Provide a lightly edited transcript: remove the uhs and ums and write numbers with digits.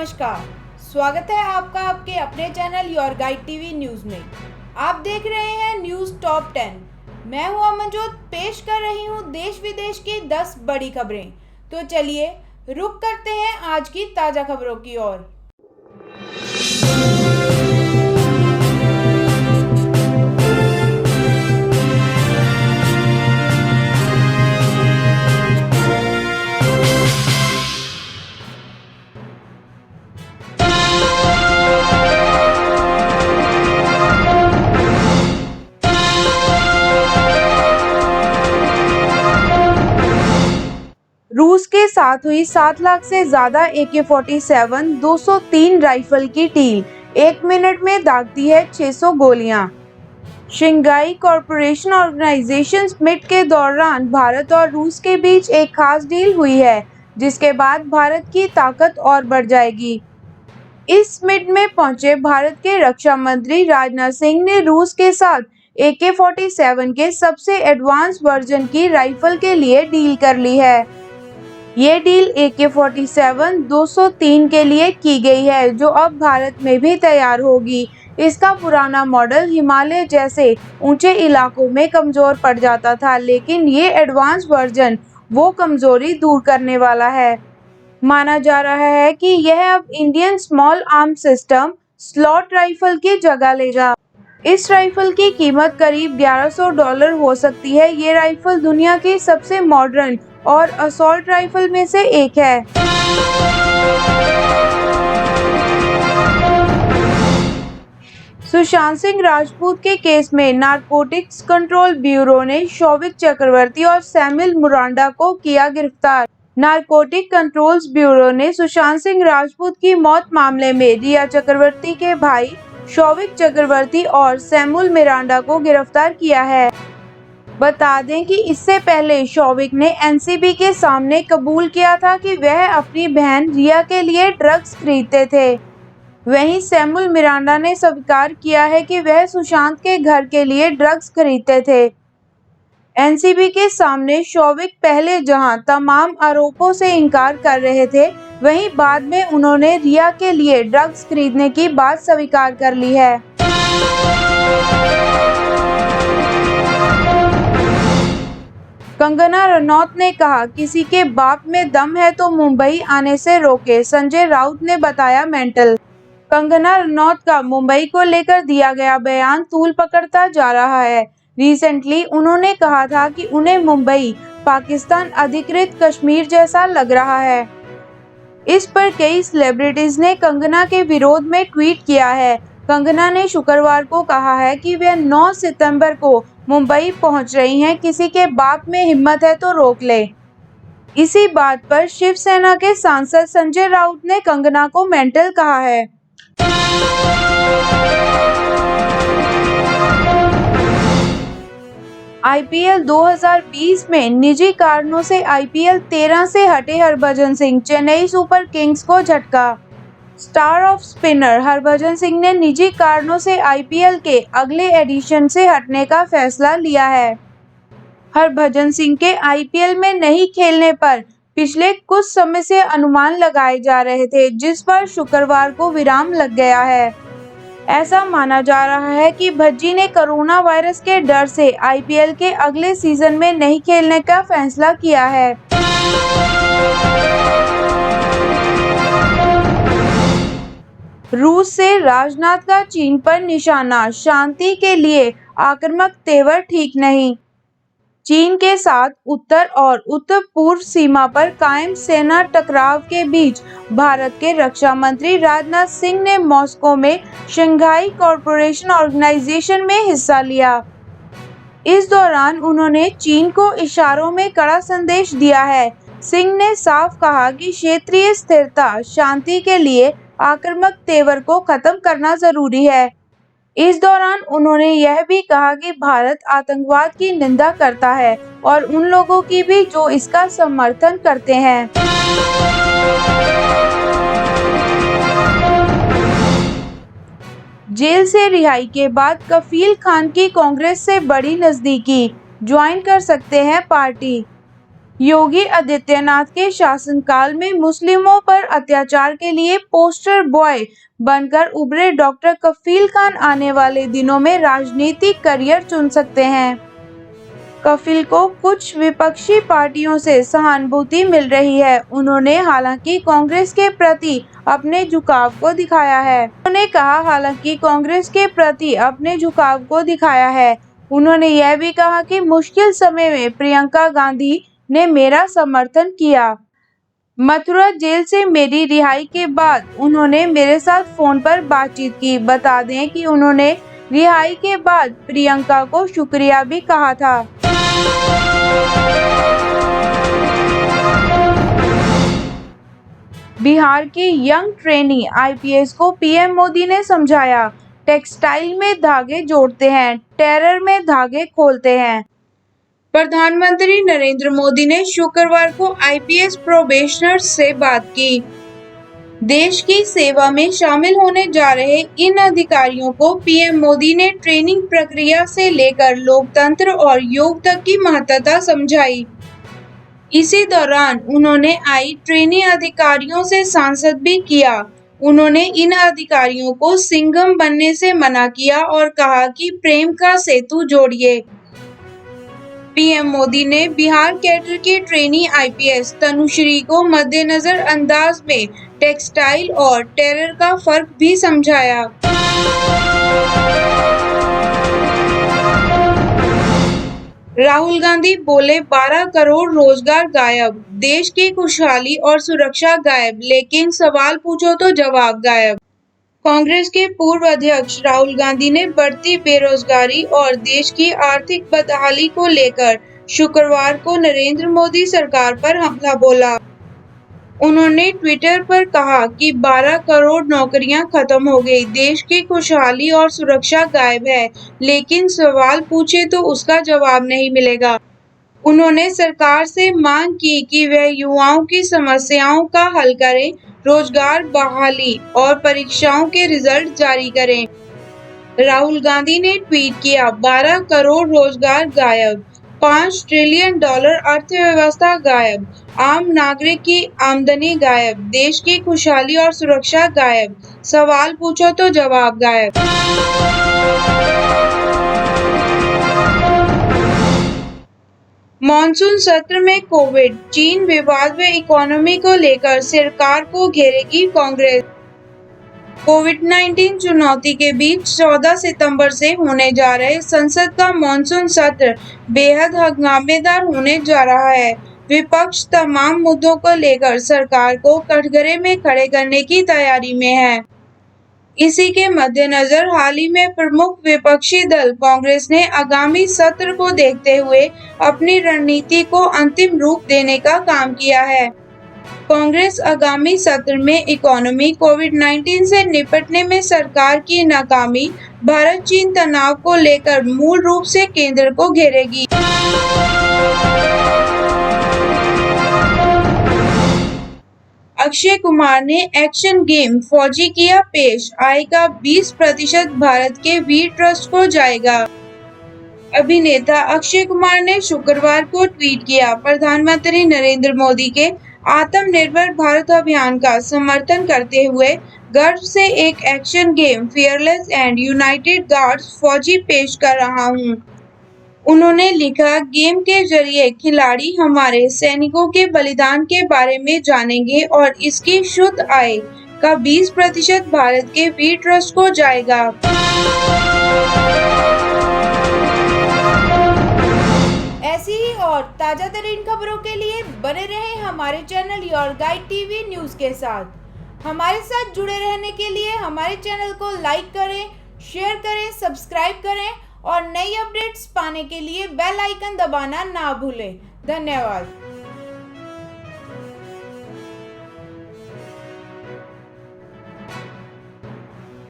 नमस्कार, स्वागत है आपका आपके अपने channel your guide TV news में। आप देख रहे हैं न्यूज़ टॉप 10। मैं हूं अमनजोत, पेश कर रही हूं देश विदेश की 10 बड़ी खबरें। तो चलिए रुक करते हैं आज की ताज़ा खबरों की ओर। रूस के साथ हुई 7 लाख से ज्यादा AK-47 203 राइफल की डील, 1 मिनट में दागती है 600 गोलियां। शंघाई कॉरपोरेशन ऑर्गेनाइजेशन समिट के दौरान भारत और रूस के बीच एक खास डील हुई है, जिसके बाद भारत की ताकत और बढ़ जाएगी। इस समिट में पहुंचे भारत के रक्षा मंत्री राजनाथ सिंह ने रूस के साथ AK-47 के सबसे एडवांस वर्जन की राइफल के लिए डील कर ली है। ये डील AK-47 203 के लिए की गई है, जो अब भारत में भी तैयार होगी। इसका पुराना मॉडल हिमालय जैसे ऊंचे इलाकों में कमजोर पड़ जाता था, लेकिन ये एडवांस वर्जन वो कमजोरी दूर करने वाला है। माना जा रहा है कि यह अब Indian small arm system slot rifle की जगह लेगा। इस राइफल की कीमत करीब $1100 हो सकती है। ये राइफल दुनिया की सबसे मॉडर्न और असॉल्ट राइफल में से एक है। सुशांत सिंह राजपूत के केस में नारकोटिक्स कंट्रोल ब्यूरो ने शौविक चक्रवर्ती और सैमुअल मिरांडा को किया गिरफ्तार। नारकोटिक कंट्रोल्स ब्यूरो ने सुशांत सिंह राजपूत की मौत मामले में रिया चक्रवर्ती के भाई शौविक चक्रवर्ती और सैमुअल मिरांडा को गिरफ्तार किया है। बता दें कि इससे पहले शौविक ने एनसीबी के सामने कबूल किया था कि वह अपनी बहन रिया के लिए ड्रग्स खरीदते थे। वहीं सैमुअल मिरांडा ने स्वीकार किया है कि वह सुशांत के घर के लिए ड्रग्स खरीदते थे। एनसीबी के सामने शौविक पहले जहां तमाम आरोपों से इनकार कर रहे थे, वहीं बाद में उन्होंने रिया के लिए ड्रग्स खरीदने की बात स्वीकार कर ली है। कंगना रनौत ने कहा, किसी के बाप में दम है तो मुंबई आने से रोके, संजय राउत ने बताया मेंटल। कंगना रनौत का मुंबई को लेकर दिया गया बयान तूल पकड़ता जा रहा है। रिसेंटली उन्होंने कहा था कि उन्हें मुंबई पाकिस्तान अधिकृत कश्मीर जैसा लग रहा है। इस पर कई सेलिब्रिटीज ने कंगना के विरोध में ट्वीट किया है। कंगना ने शुक्रवार को कहा है कि वे 9 सितंबर को मुंबई पहुंच रही हैं, किसी के बाप में हिम्मत है तो रोक ले। इसी बात पर शिवसेना के सांसद संजय राउत ने कंगना को मेंटल कहा है। IPL 2020 में निजी कारणों से IPL 13 से हटे हरभजन सिंह, चेन्नई सुपर किंग्स को झटका। Star off spinner Harbhajan Singh ने निजी कारणों से IPL के अगले एडिशन से हटने का फैसला लिया है। हरभजन सिंह के IPL में नहीं खेलने पर पिछले कुछ समय से अनुमान लगाए जा रहे थे, जिस पर शुक्रवार को विराम लग गया है। ऐसा माना जा रहा है कि भज्जी ने कोरोना वायरस के डर से IPL के अगले सीजन में नहीं खेलने का फैसला किया है। रूस से राजनाथ का चीन पर निशाना, शांति के लिए आक्रामक तेवर ठीक नहीं। चीन के साथ उत्तर और उत्तर पूर्व सीमा पर कायम सेना टकराव के बीच भारत के रक्षा मंत्री राजनाथ सिंह ने मॉस्को में शंघाई कॉरपोरेशन ऑर्गेनाइजेशन में हिस्सा लिया। इस दौरान उन्होंने चीन को इशारों में कड़ा संदेश दिया है। सिंह ने साफ कहा कि क्षेत्रीय स्थिरता, शांति के लिए आक्रामक तेवर को खत्म करना जरूरी है। इस दौरान उन्होंने यह भी कहा कि भारत आतंकवाद की निंदा करता है और उन लोगों की भी जो इसका समर्थन करते हैं। जेल से रिहाई के बाद कफील खान की कांग्रेस से बड़ी नजदीकी, ज्वाइन कर सकते हैं पार्टी। योगी आदित्यनाथ के शासनकाल में मुस्लिमों पर अत्याचार के लिए पोस्टर बॉय बनकर उभरे डॉक्टर कफील खान आने वाले दिनों में राजनीतिक करियर चुन सकते हैं। कफील को कुछ विपक्षी पार्टियों से सहानुभूति मिल रही है। उन्होंने हालांकि कांग्रेस के प्रति अपने झुकाव को दिखाया है। उन्होंने यह भी कहा कि मुश्किल समय में प्रियंका गांधी ने मेरा समर्थन किया। मथुरा जेल से मेरी रिहाई के बाद उन्होंने मेरे साथ फोन पर बातचीत की। बता दें कि उन्होंने रिहाई के बाद प्रियंका को शुक्रिया भी कहा था। बिहार की यंग ट्रेनी आईपीएस को पीएम मोदी ने समझाया, टेक्सटाइल में धागे जोड़ते हैं, टेरर में धागे खोलते हैं। प्रधानमंत्री नरेंद्र मोदी ने शुक्रवार को आईपीएस प्रोबेशनर्स से बात की। देश की सेवा में शामिल होने जा रहे इन अधिकारियों को पीएम मोदी ने ट्रेनिंग प्रक्रिया से लेकर लोकतंत्र और योग तक की महत्वता समझाई। इसी दौरान उन्होंने आई ट्रेनी अधिकारियों से सांसद भी किया। उन्होंने इन अधिकारियों को सिंघम बनने से मना किया और कहा कि प्रेम का सेतु जोड़िए। पीएम मोदी ने बिहार कैडर की ट्रेनी आईपीएस तनुश्री को मद्देनजर अंदाज में टेक्सटाइल और टेरर का फर्क भी समझाया। राहुल गांधी बोले 12 करोड़ रोजगार गायब, देश की खुशहाली और सुरक्षा गायब, लेकिन सवाल पूछो तो जवाब गायब। कांग्रेस के पूर्व अध्यक्ष राहुल गांधी ने बढ़ती बेरोजगारी और देश की आर्थिक बदहाली को लेकर शुक्रवार को नरेंद्र मोदी सरकार पर हमला बोला। उन्होंने ट्विटर पर कहा कि 12 करोड़ नौकरियां खत्म हो गई, देश की खुशहाली और सुरक्षा गायब है, लेकिन सवाल पूछे तो उसका जवाब नहीं मिलेगा। उन्होंने सरकार से मांग की कि वह युवाओं की समस्याओं का हल करें, रोजगार बहाली और परीक्षाओं के रिजल्ट जारी करें। राहुल गांधी ने ट्वीट किया, 12 करोड़ रोजगार गायब, $5 ट्रिलियन अर्थव्यवस्था गायब, आम नागरिक की आमदनी गायब, देश की खुशहाली और सुरक्षा गायब, सवाल पूछो तो जवाब गायब। मॉनसून सत्र में कोविड, चीन विवाद व इकोनॉमी को लेकर सरकार को घेरेगी कांग्रेस। कोविड-19 चुनौती के बीच 14 सितंबर से होने जा रहे संसद का मॉनसून सत्र बेहद हंगामेदार होने जा रहा है। विपक्ष तमाम मुद्दों को लेकर सरकार को कटघरे में खड़े करने की तैयारी में है। इसी के मद्देनजर हाल ही में प्रमुख विपक्षी दल कांग्रेस ने आगामी सत्र को देखते हुए अपनी रणनीति को अंतिम रूप देने का काम किया है। कांग्रेस आगामी सत्र में इकोनॉमी, कोविड-19 से निपटने में सरकार की नाकामी, भारत-चीन तनाव को लेकर मूल रूप से केंद्र को घेरेगी। अक्षय कुमार ने एक्शन गेम फौजी किया पेश, आय का 20% भारत के वीर ट्रस्ट को जाएगा। अभिनेता अक्षय कुमार ने शुक्रवार को ट्वीट किया, प्रधानमंत्री नरेंद्र मोदी के आत्मनिर्भर भारत अभियान का समर्थन करते हुए गर्व से एक action game fearless and United guards फौजी पेश कर रहा हूं। उन्होंने लिखा, गेम के जरिए खिलाड़ी हमारे सैनिकों के बलिदान के बारे में जानेंगे और इसकी शुद्ध आय का 20% भारत के वीर ट्रस्ट को जाएगा। ऐसी ही और ताजा तरीन खबरों के लिए बने रहें हमारे channel your guide TV news के साथ। हमारे साथ जुड़े रहने के लिए हमारे चैनल को लाइक करें, शेयर करें, सब्सक्राइब करें और नई अपडेट्स पाने के लिए बेल आइकन दबाना ना भूलें। धन्यवाद।